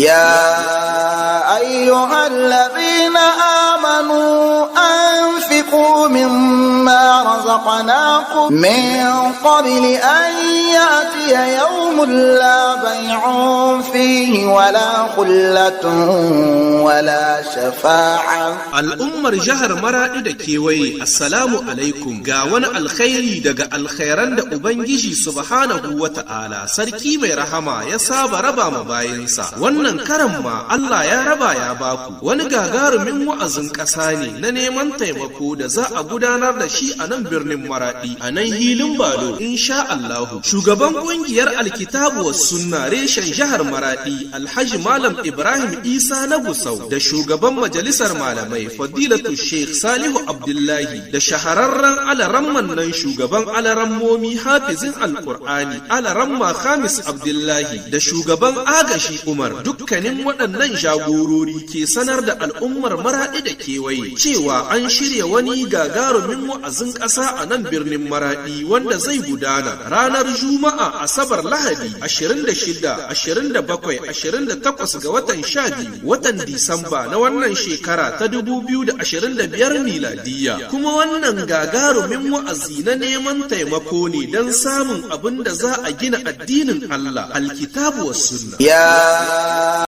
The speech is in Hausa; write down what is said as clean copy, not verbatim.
يا أيها الذين آمنوا أنفقوا مما رزقناكم من قبل أن يأتي يوم لا بيع فيه ولا خلة ولا شفاعة. الأمر جهر مراد كيوي السلام عليكم غاونا الخير دغا الخيران دا أبنجي سبحانه وتعالى سركي مي رحمة يساب ربا مباينسا wannan karan ma Allah ya raba ya baku wani gagarumin wa'azin ƙasa ne na neman taimako da za a gudanar da shi a nan birnin Maradi a nan hilin Balo insha Allah. Shugaban kungiyar Alkitabu was Sunna reshen jihar Maradi Alhaji Malam Ibrahim Isa na Gusau da shugaban majalisar malamai Fadilatu Sheikh Salihu Abdullahi da shahararren alaramman nan shugaban alarammomi hafizin Alqur'ani alaramma Khamis Abdullahi da shugaban agashi Umar dukkanin waɗannan jagorori ke sanar da al'ummar Maradi da kewaye cewa an shirya wani gagarumin wa'azin ƙasa a nan birnin Maradi wanda zai gudana ranar Juma'a Asabar Lahadi 26, 27, 28 ga watan 12 watan Disamba na wannan shekara ta 2025 miladiyya. Kuma wannan gagarumin wa'azi na neman taimako ne don samun abin da za a gina addinin Allah, Alkitabu was Sunna.